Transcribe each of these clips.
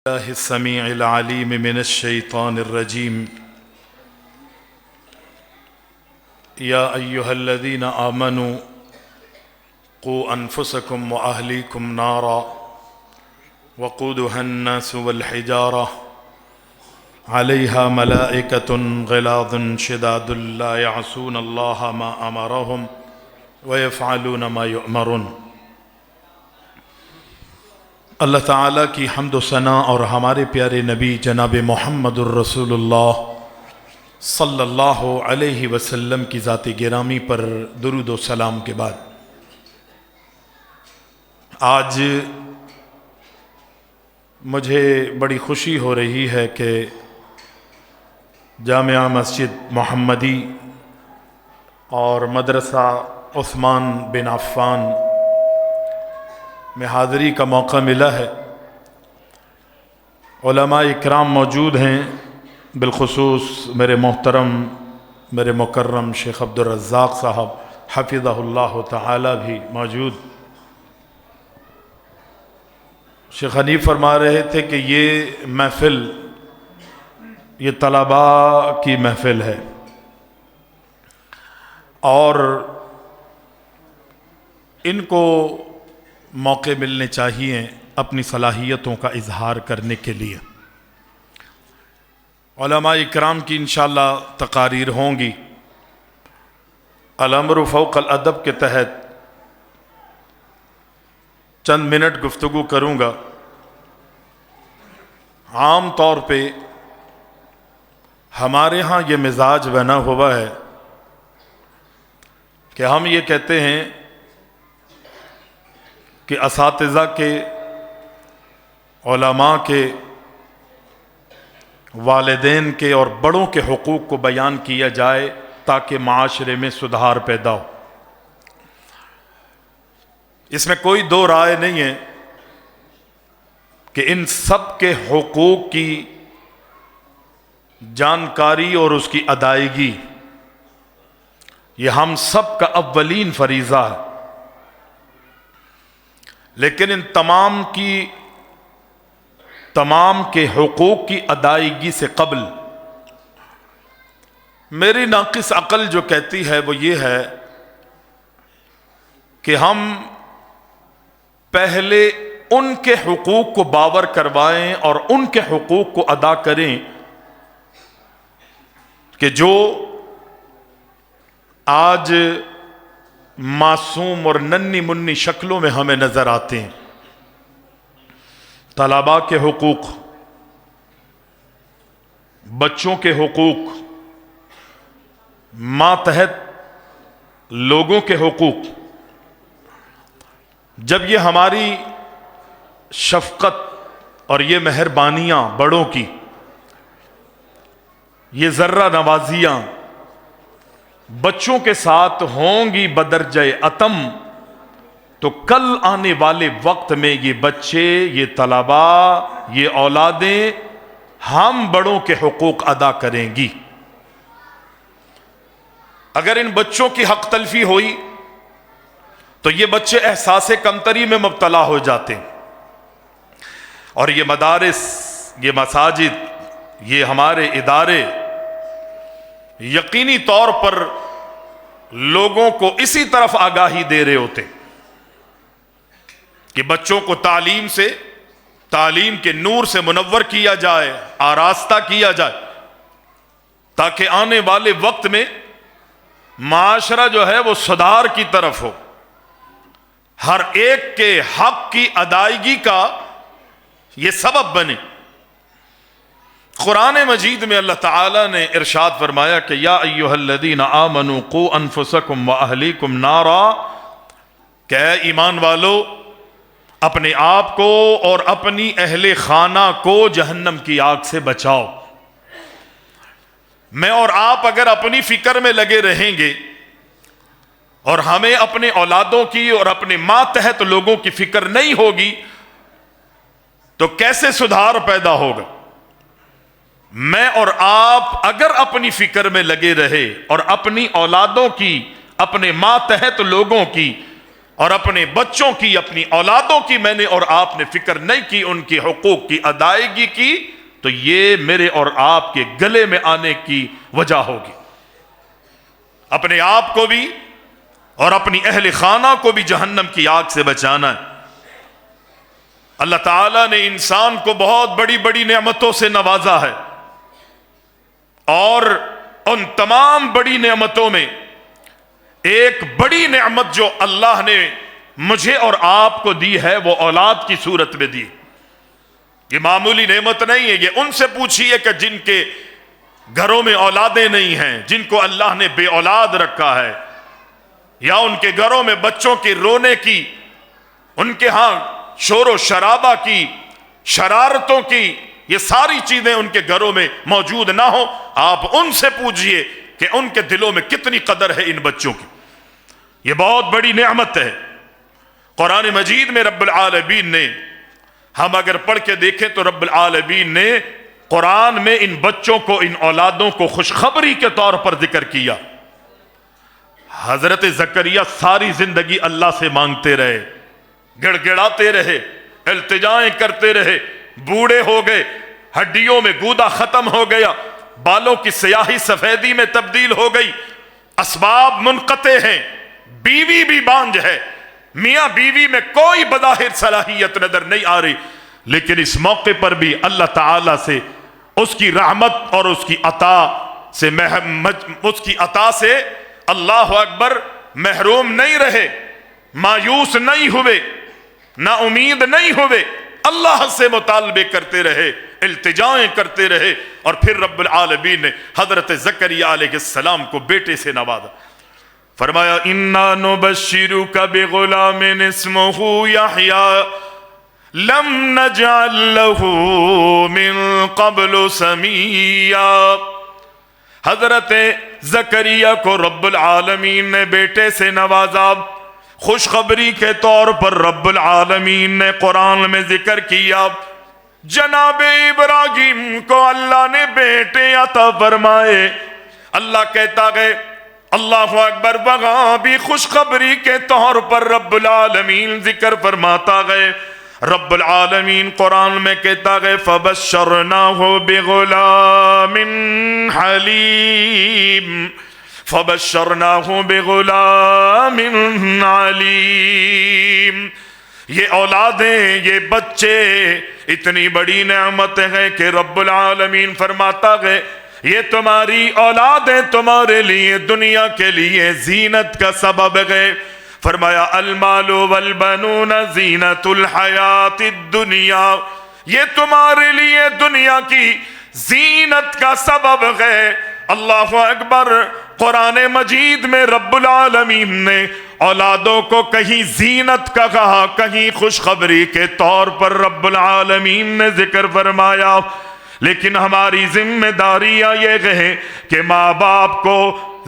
الله السميع العليم من الشيطان الرجيم يا أيها الذين آمنوا قوا أنفسكم وأهليكم نارا وقودها الناس والحجارة عليها ملائكة غلاظ شداد لا يعصون الله ما أمرهم ويفعلون ما يؤمرون۔ اللہ تعالیٰ کی حمد و ثنا اور ہمارے پیارے نبی جناب محمد الرسول اللہ صلی اللہ علیہ وسلم کی ذات گرامی پر درود و سلام کے بعد آج مجھے بڑی خوشی ہو رہی ہے کہ جامعہ مسجد محمدی اور مدرسہ عثمان بن عفان میں حاضری کا موقع ملا ہے۔ علماء اکرام موجود ہیں، بالخصوص میرے محترم میرے مکرم شیخ عبدالرزاق صاحب حفظہ اللہ تعالی بھی موجود۔ شیخ حنیف فرما رہے تھے کہ یہ محفل یہ طلباء کی محفل ہے اور ان کو موقع ملنے چاہیے اپنی صلاحیتوں کا اظہار کرنے کے لیے۔ علماء اکرام کی انشاءاللہ تقاریر ہوں گی۔ الامر فوق الادب کے تحت چند منٹ گفتگو کروں گا۔ عام طور پہ ہمارے ہاں یہ مزاج بنا ہوا ہے کہ ہم یہ کہتے ہیں کہ اساتذہ کے، علماء کے، والدین کے اور بڑوں کے حقوق کو بیان کیا جائے تاکہ معاشرے میں سدھار پیدا ہو۔ اس میں کوئی دو رائے نہیں ہے کہ ان سب کے حقوق کی جانکاری اور اس کی ادائیگی یہ ہم سب کا اولین فریضہ ہے، لیکن ان تمام کے حقوق کی ادائیگی سے قبل میری ناقص عقل جو کہتی ہے وہ یہ ہے کہ ہم پہلے ان کے حقوق کو باور کروائیں اور ان کے حقوق کو ادا کریں کہ جو آج معصوم اور ننھی منی شکلوں میں ہمیں نظر آتے ہیں۔ طلباء کے حقوق، بچوں کے حقوق، ماتحت لوگوں کے حقوق، جب یہ ہماری شفقت اور یہ مہربانیاں بڑوں کی، یہ ذرہ نوازیاں بچوں کے ساتھ ہوں گی بدرجہ اتم، تو کل آنے والے وقت میں یہ بچے، یہ طلباء، یہ اولادیں ہم بڑوں کے حقوق ادا کریں گی۔ اگر ان بچوں کی حق تلفی ہوئی تو یہ بچے احساس کمتری میں مبتلا ہو جاتے ہیں، اور یہ مدارس، یہ مساجد، یہ ہمارے ادارے یقینی طور پر لوگوں کو اسی طرف آگاہی دے رہے ہوتے کہ بچوں کو تعلیم کے نور سے منور کیا جائے، آراستہ کیا جائے، تاکہ آنے والے وقت میں معاشرہ جو ہے وہ سدھار کی طرف ہو، ہر ایک کے حق کی ادائیگی کا یہ سبب بنے۔ قرآن مجید میں اللہ تعالیٰ نے ارشاد فرمایا کہ یا ایھا الذین آمنوا قوا انفسکم واہلیکم نارا، کہ اے ایمان والو اپنے آپ کو اور اپنی اہل خانہ کو جہنم کی آگ سے بچاؤ۔ میں اور آپ اگر اپنی فکر میں لگے رہیں گے اور ہمیں اپنے اولادوں کی اور اپنے ماتحت لوگوں کی فکر نہیں ہوگی تو کیسے سدھار پیدا ہوگا؟ میں اور آپ اگر اپنی فکر میں لگے رہے اور اپنی اولادوں کی، اپنے ماتحت لوگوں کی اور اپنے بچوں کی، اپنی اولادوں کی میں نے اور آپ نے فکر نہیں کی، ان کی حقوق کی ادائیگی کی، تو یہ میرے اور آپ کے گلے میں آنے کی وجہ ہوگی۔ اپنے آپ کو بھی اور اپنی اہل خانہ کو بھی جہنم کی آگ سے بچانا ہے۔ اللہ تعالیٰ نے انسان کو بہت بڑی بڑی نعمتوں سے نوازا ہے، اور ان تمام بڑی نعمتوں میں ایک بڑی نعمت جو اللہ نے مجھے اور آپ کو دی ہے وہ اولاد کی صورت میں دی۔ یہ معمولی نعمت نہیں ہے۔ یہ ان سے پوچھئے کہ جن کے گھروں میں اولادیں نہیں ہیں، جن کو اللہ نے بے اولاد رکھا ہے، یا ان کے گھروں میں بچوں کے رونے کی، ان کے ہاں شور و شرابہ کی، شرارتوں کی، یہ ساری چیزیں ان کے گھروں میں موجود نہ ہو۔ آپ ان سے پوچھئے کہ ان کے دلوں میں کتنی قدر ہے ان بچوں کی۔ یہ بہت بڑی نعمت ہے۔ قرآن مجید میں رب العالمین نے، ہم اگر پڑھ کے دیکھیں تو رب العالمین نے قرآن میں ان بچوں کو، ان اولادوں کو خوشخبری کے طور پر ذکر کیا۔ حضرت زکریا ساری زندگی اللہ سے مانگتے رہے، گڑ گڑاتے رہے، التجائیں کرتے رہے، بوڑھے ہو گئے، ہڈیوں میں گودا ختم ہو گیا، بالوں کی سیاہی سفیدی میں تبدیل ہو گئی، اسباب منقطع ہیں، بیوی بھی بانجھ ہے، میاں بیوی میں کوئی بظاہر صلاحیت نظر نہیں آ رہی، لیکن اس موقع پر بھی اللہ تعالیٰ سے، اس کی رحمت اور اس کی عطا سے اللہ اکبر محروم نہیں رہے، مایوس نہیں ہوئے، نا امید نہیں ہوئے، اللہ سے مطالبے کرتے رہے، التجائیں کرتے رہے، اور پھر رب العالمین نے حضرت زکریا علیہ السلام کو بیٹے سے نوازا۔ فرمایا اِنَّا نُبَشِّرُكَ بِغُلَامٍ اسْمُهُ يَحْيَىٰ لَمْ نَجْعَلْ لَهُ مِن قَبْلُ سَمِيًّا۔ حضرت زکریا کو رب العالمین نے بیٹے سے نوازا۔ خوشخبری کے طور پر رب العالمین نے قرآن میں ذکر کیا، جناب ابراہیم کو اللہ نے بیٹے عطا فرمائے۔ اللہ کہتا ہے اللہ اکبر، وہاں بھی خوشخبری کے طور پر رب العالمین ذکر فرماتا ہے۔ رب العالمین قرآن میں کہتا ہے فَبَشَّرْنَاهُ بِغُلَامٍ حَلِيمٍ، فَبَشَّرْنَاهُ بِغُلَامٍ عَلِيمٍ۔ یہ اولادیں، یہ بچے اتنی بڑی نعمت ہے کہ رب العالمین فرماتا ہے یہ تمہاری اولادیں تمہارے لیے دنیا کے لیے زینت کا سبب ہے۔ فرمایا المال والبنون زینت الحیات الدنیا، یہ تمہارے لیے دنیا کی زینت کا سبب ہے۔ اللہ اکبر، قرآن مجید میں رب العالمین نے اولادوں کو کہیں زینت کا کہا، کہیں خوشخبری کے طور پر رب العالمین نے ذکر فرمایا۔ لیکن ہماری ذمہ داریاں یہ ہے کہ ماں باپ کو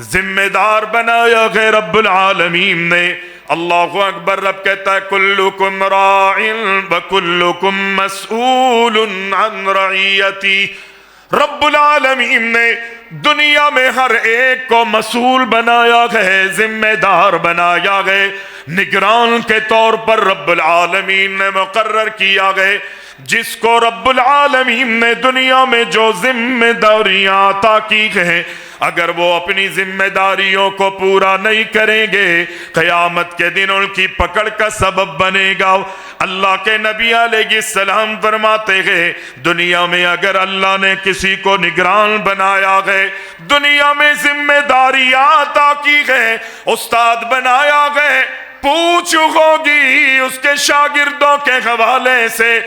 ذمہ دار بنایا ہے رب العالمین نے۔ اللہ اکبر، رب کہتا ہے کلکم راع وکلکم مسئول عن رعیتی۔ رب العالمین نے دنیا میں ہر ایک کو مسئول بنایا ہے، ذمہ دار بنایا ہے، نگران کے طور پر رب العالمین نے مقرر کیا ہے۔ جس کو رب العالمین نے دنیا میں جو ذمہ داریاں عطا کی ہیں، اگر وہ اپنی ذمہ داریوں کو پورا نہیں کریں گے، قیامت کے دن ان کی پکڑ کا سبب بنے گا۔ اللہ کے نبی علیہ السلام فرماتے ہیں دنیا میں اگر اللہ نے کسی کو نگران بنایا ہے، دنیا میں ذمہ داریاں عطا کی ہے، استاد بنایا ہے، پوچھ ہوگی اس کے شاگردوں کے حوالے سے،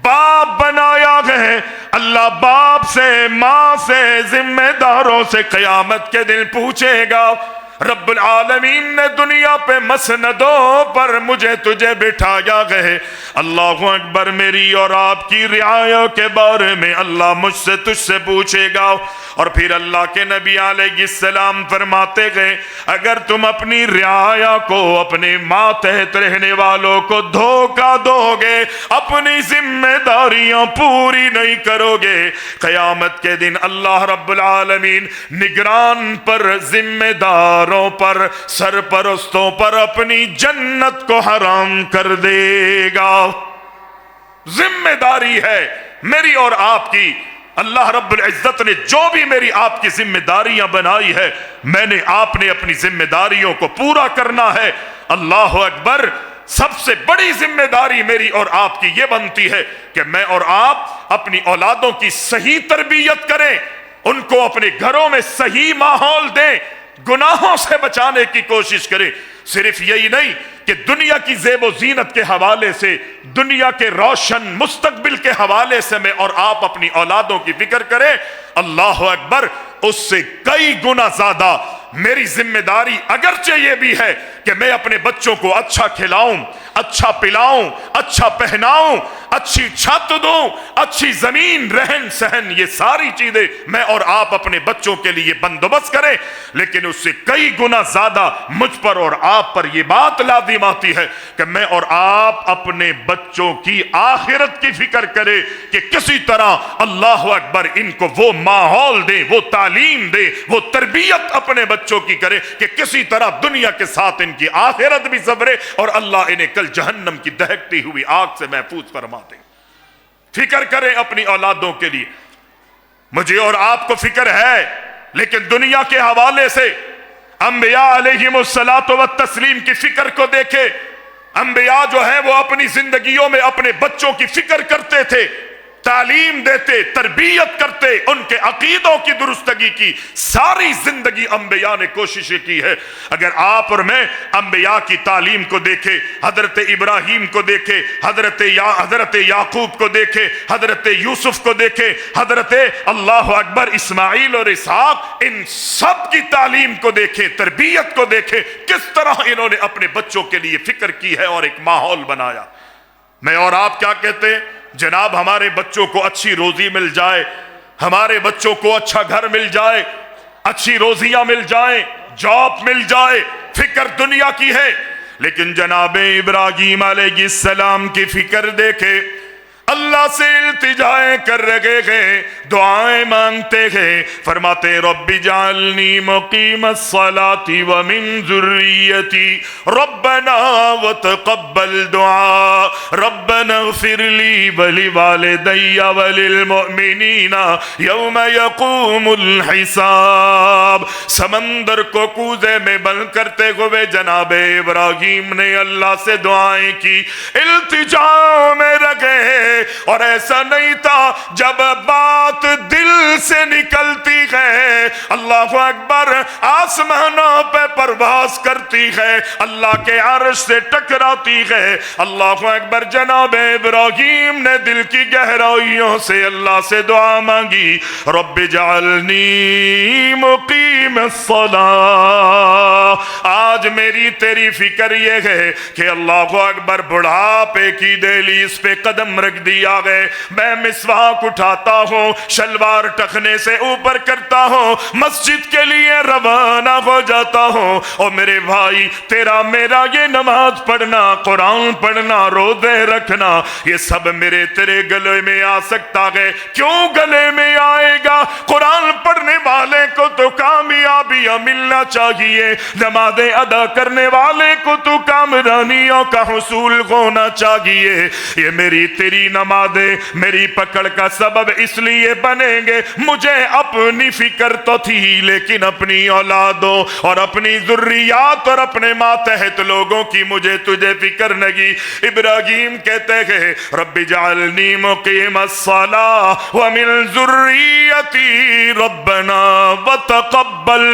باپ بنایا ہے، اللہ باپ سے، ماں سے، ذمہ داروں سے قیامت کے دن پوچھے گا۔ رب العالمین نے دنیا پہ مسندوں پر مجھے تجھے بٹھایا ہے۔ اللہ اکبر، میری اور آپ کی رعایا کے بارے میں اللہ مجھ سے تجھ سے پوچھے گا۔ اور پھر اللہ کے نبی علیہ السلام فرماتے گئے اگر تم اپنی رعایا کو، اپنے ماتحت رہنے والوں کو دھوکہ دو گے، اپنی ذمہ داریاں پوری نہیں کرو گے، قیامت کے دن اللہ رب العالمین نگران پر ذمہ دار گھروں پر، سرپرستوں پر اپنی جنت کو حرام کر دے گا۔ ذمہ داری ہے میری اور آپ کی، اللہ رب العزت نے جو بھی میری آپ کی ذمہ داریاں بنائی ہے، میں نے آپ نے اپنی ذمہ داریوں کو پورا کرنا ہے۔ اللہ اکبر۔ سب سے بڑی ذمہ داری میری اور آپ کی یہ بنتی ہے کہ میں اور آپ اپنی اولادوں کی صحیح تربیت کریں، ان کو اپنے گھروں میں صحیح ماحول دیں، گناہوں سے بچانے کی کوشش کریں۔ صرف یہی نہیں کہ دنیا کی زیب و زینت کے حوالے سے، دنیا کے روشن مستقبل کے حوالے سے میں اور آپ اپنی اولادوں کی فکر کریں، اللہ اکبر، اس سے کئی گنا زیادہ میری ذمہ داری اگرچہ یہ بھی ہے کہ میں اپنے بچوں کو اچھا کھلاؤں، اچھا پلاؤں، اچھا پہناؤں، اچھی چھت دوں، اچھی زمین، رہن سہن، یہ ساری چیزیں میں اور آپ اپنے بچوں کے لیے بندوبست کریں، لیکن اس سے کئی گنا زیادہ مجھ پر اور آپ پر یہ بات لازم آتی ہے کہ میں اور آپ اپنے بچوں کی آخرت کی فکر کریں کہ کسی طرح اللہ اکبر ان کو وہ ماحول دیں، وہ تعلیم دیں، وہ تربیت اپنے بچوں کی کرے کہ کسی طرح دنیا کے ساتھ ان کی آخرت بھی سنورے اور اللہ انہیں کل جہنم کی دہکتی ہوئی آگ سے محفوظ فرما دے۔ فکر کریں اپنی اولادوں کے لیے۔ مجھے اور آپ کو فکر ہے، لیکن دنیا کے حوالے سے انبیاء علیہم الصلاۃ والتسلیم کی فکر کو دیکھے۔ انبیاء جو ہیں وہ اپنی زندگیوں میں اپنے بچوں کی فکر کرتے تھے، تعلیم دیتے، تربیت کرتے، ان کے عقیدوں کی درستگی کی ساری زندگی انبیاء نے کوششیں کی ہے۔ اگر آپ اور میں انبیاء کی تعلیم کو دیکھیں، حضرت ابراہیم کو دیکھیں، حضرت یعقوب کو دیکھیں، حضرت یوسف کو دیکھیں، حضرت اللہ اکبر اسماعیل اور اسحاق، ان سب کی تعلیم کو دیکھیں، تربیت کو دیکھیں، کس طرح انہوں نے اپنے بچوں کے لیے فکر کی ہے اور ایک ماحول بنایا۔ میں اور آپ کیا کہتے ہیں؟ جناب ہمارے بچوں کو اچھی روزی مل جائے، ہمارے بچوں کو اچھا گھر مل جائے، اچھی روزیاں مل جائیں، جاب مل جائے، فکر دنیا کی ہے۔ لیکن جناب ابراہیم علیہ السلام کی فکر دیکھے، اللہ سے التجائیں کر رہے ہیں، دعائیں مانگتے ہیں، فرماتے رب اجعلنی مقیم الصلاۃ ومن ذریتی ربنا وتقبل دعاء ربنا اغفر لی ولوالدی وللمؤمنین یوم یقوم الحساب۔ سمندر کو کوزے میں بند کرتے ہوئے جناب ابراہیم نے اللہ سے دعائیں کی، التجا میں رکھے، اور ایسا نہیں تھا جب بات دل سے نکلتی ہے اللہ اکبر آسمانوں پہ پرواز کرتی ہے، اللہ کے عرش سے ٹکراتی ہے۔ اللہ اکبر جناب ابراہیم نے دل کی گہرائیوں سے اللہ سے دعا مانگی، رب اجعلنی مقیم الصلاۃ۔ آج میری تیری فکر یہ ہے کہ اللہ اکبر بڑھاپے کی دہلیز پہ قدم رکھ دیا گئے، میں مسواک اٹھاتا ہوں، شلوار ٹخنے سے اوپر کرتا ہوں، مسجد کے لیے روانہ ہو جاتا ہوں، اور میرے بھائی تیرا میرا یہ نماز پڑھنا، قرآن پڑھنا، روزے رکھنا، یہ سب میرے تیرے گلے میں آ سکتا ہے۔ کیوں گلے میں آئے گا؟ قرآن پڑھنے والے کو تو کامیابیاں ملنا چاہیے، نمازیں ادا کرنے والے کو تو کامرانیوں کا حصول ہونا چاہیے۔ یہ میری تیری نمازیں میری پکڑ کا سبب اس لیے بنیں گے، مجھے اپنی فکر تو تھی لیکن اپنی اولادوں اور اپنی ذریات اور اپنے ماتحت لوگوں کی مجھے تجھے فکر نہیں۔ ابراہیم کہتے ہیں رب اجعلنی مقیم الصلاۃ ومن ذریتی ربنا وتقبل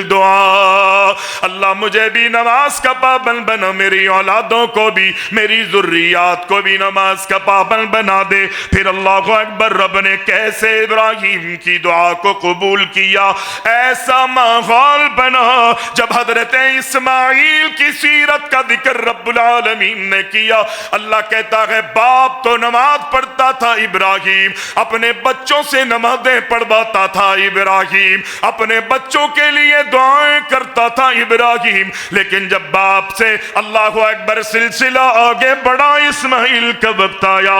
دعا۔ اللہ مجھے بھی نماز کا پابند بنا، میری اولادوں کو بھی، میری ذریات کو بھی نماز کا پابند بنا دے۔ پھر اللہ اکبر رب نے کیسے ابراہیم کی دعا کو قبول کیا، ایسا ماحول بنا جب حضرت اسماعیل کی سیرت کا ذکر رب العالمین نے کیا، اللہ کہتا ہے باپ تو نماز پڑھتا تھا ابراہیم، اپنے بچوں سے نمازیں پڑھواتا تھا ابراہیم، اپنے بچوں کے لیے دعائیں کرتا تھا ابراہیم، لیکن جب باپ سے اللہ اکبر سلسلہ آگے بڑھا، اسماعیل کا وقت آیا،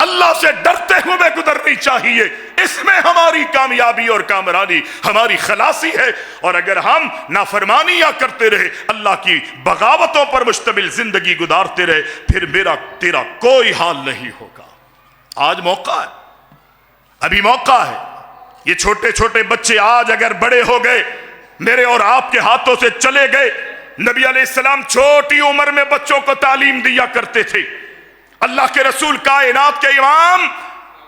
اللہ سے ڈرتے ہوئے گزرنی چاہیے، اس میں ہماری کامیابی اور کامرانی، ہماری خلاصی ہے۔ اور اگر ہم نافرمانیاں کرتے رہے، اللہ کی بغاوتوں پر مشتمل زندگی گزارتے رہے، پھر میرا تیرا کوئی حال نہیں ہوگا۔ آج موقع ہے، ابھی موقع ہے۔ یہ چھوٹے چھوٹے بچے آج اگر بڑے ہو گئے، میرے اور آپ کے ہاتھوں سے چلے گئے۔ نبی علیہ السلام چھوٹی عمر میں بچوں کو تعلیم دیا کرتے تھے۔ اللہ کے رسول کائنات کے امام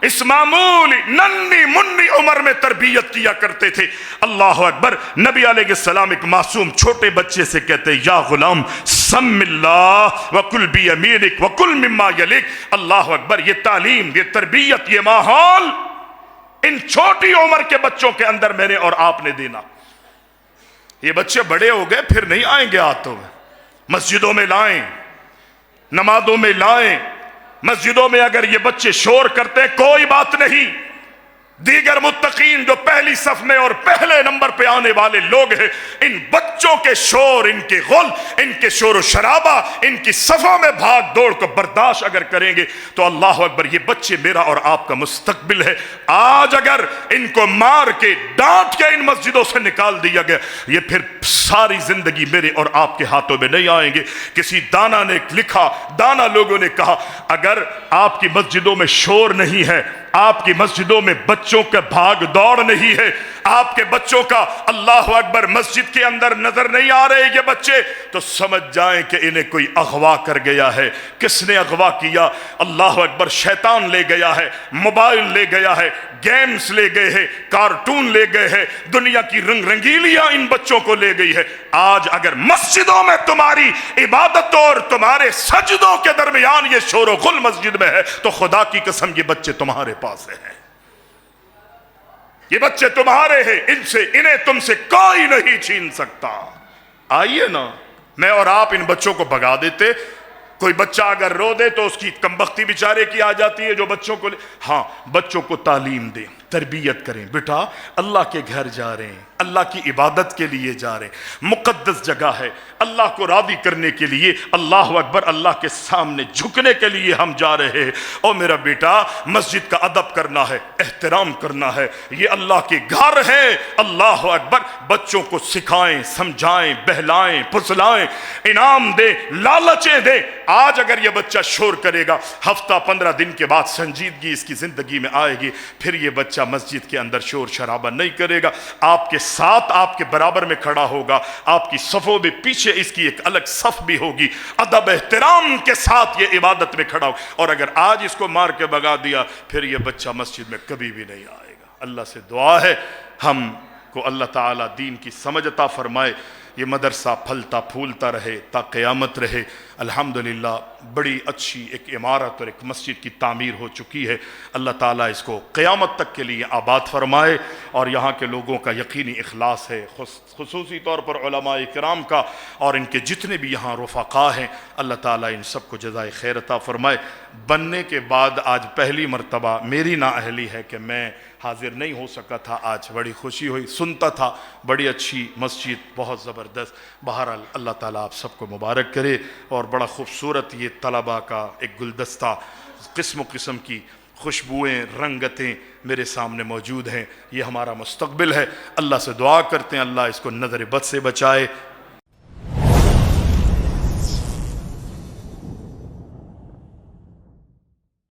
اس معمولی ننھی منی عمر میں تربیت کیا کرتے تھے۔ اللہ اکبر۔ نبی علیہ السلام ایک معصوم چھوٹے بچے سے کہتے یا غلام سم اللہ وکل بیمینک وکل مما یلیک۔ اللہ اکبر۔ یہ تعلیم، یہ تربیت، یہ ماحول ان چھوٹی عمر کے بچوں کے اندر میں نے اور آپ نے دینا۔ یہ بچے بڑے ہو گئے، پھر نہیں آئیں گے ہاتھوں میں، مسجدوں میں لائیں، نمازوں میں لائیں۔ مسجدوں میں اگر یہ بچے شور کرتے کوئی بات نہیں، دیگر متقین جو پہلی صف میں اور پہلے نمبر پہ آنے والے لوگ ہیں، ان بچوں کے شور، ان کے غل، ان کے شور و شرابہ، ان کی صفوں میں بھاگ دوڑ کو برداشت اگر کریں گے تو اللہ اکبر، یہ بچے میرا اور آپ کا مستقبل ہے۔ آج اگر ان کو مار کے ڈانٹ کے ان مسجدوں سے نکال دیا گیا، یہ پھر ساری زندگی میرے اور آپ کے ہاتھوں میں نہیں آئیں گے۔ کسی دانا نے لکھا، دانا لوگوں نے کہا، اگر آپ کی مسجدوں میں شور نہیں ہے، آپ کی مسجدوں میں بچوں کا بھاگ دوڑ نہیں ہے، آپ کے بچوں کا اللہ اکبر مسجد کے اندر نظر نہیں آ رہے یہ بچے، تو سمجھ جائیں کہ انہیں کوئی اغوا کر گیا ہے۔ کس نے اغوا کیا؟ اللہ اکبر، شیطان لے گیا ہے، موبائل لے گیا ہے، گیمز لے گئے ہیں، کارٹون لے گئے ہیں، دنیا کی رنگ رنگیلیاں ان بچوں کو لے گئی ہے۔ آج اگر مسجدوں میں تمہاری عبادتوں اور تمہارے سجدوں کے درمیان یہ شور و غل مسجد میں ہے تو خدا کی قسم یہ بچے تمہارے پاس ہیں، یہ بچے تمہارے ہیں، انہیں تم سے کوئی نہیں چھین سکتا۔ آئیے نا، میں اور آپ ان بچوں کو بھگا دیتے۔ کوئی بچہ اگر رو دے تو اس کی کمبختی بیچارے کی آ جاتی ہے جو بچوں کو ہاں، بچوں کو تعلیم دیں، تربیت کریں۔ بیٹا اللہ کے گھر جا رہے ہیں، اللہ کی عبادت کے لیے جا رہے ہیں، مقدس جگہ ہے، اللہ کو راضی کرنے کے لیے، اللہ اکبر، اللہ کے سامنے جھکنے کے لیے ہم جا رہے ہیں۔ او میرا بیٹا، مسجد کا ادب کرنا ہے، احترام کرنا ہے، یہ اللہ کے گھر ہے۔ اللہ اکبر۔ بچوں کو سکھائیں، سمجھائیں، بہلائیں، پھسلائیں، انعام دیں، لالچیں دیں۔ آج اگر یہ بچہ شور کرے گا، ہفتہ 15 دن کے بعد سنجیدگی اس کی زندگی میں آئے گی، پھر یہ بچہ مسجد کے اندر شور شرابہ نہیں کرے گا، آپ کے ساتھ، آپ کے برابر میں کھڑا ہوگا، آپ کی صفوں میں پیچھے اس کی ایک الگ صف بھی ہوگی، ادب احترام کے ساتھ یہ عبادت میں کھڑا ہوگا۔ اور اگر آج اس کو مار کے بھگا دیا، پھر یہ بچہ مسجد میں کبھی بھی نہیں آئے گا۔ اللہ سے دعا ہے ہم کو اللہ تعالیٰ دین کی سمجھ عطا فرمائے، یہ مدرسہ پھلتا پھولتا رہے تا قیامت رہے۔ الحمدللہ بڑی اچھی ایک عمارت اور ایک مسجد کی تعمیر ہو چکی ہے۔ اللہ تعالیٰ اس کو قیامت تک کے لیے آباد فرمائے، اور یہاں کے لوگوں کا یقینی اخلاص ہے، خصوصی طور پر علماء کرام کا اور ان کے جتنے بھی یہاں رفقا ہیں، اللہ تعالیٰ ان سب کو جزائے خیر عطا فرمائے۔ بننے کے بعد آج پہلی مرتبہ میری نااہلی ہے کہ میں حاضر نہیں ہو سکا تھا، آج بڑی خوشی ہوئی، سنتا تھا، بڑی اچھی مسجد، بہت زبردست۔ بہرحال اللہ تعالیٰ آپ سب کو مبارک کرے، اور بڑا خوبصورت یہ طلباء کا ایک گلدستہ، قسم و قسم کی خوشبوئیں، رنگتیں میرے سامنے موجود ہیں۔ یہ ہمارا مستقبل ہے، اللہ سے دعا کرتے ہیں اللہ اس کو نظر بد سے بچائے۔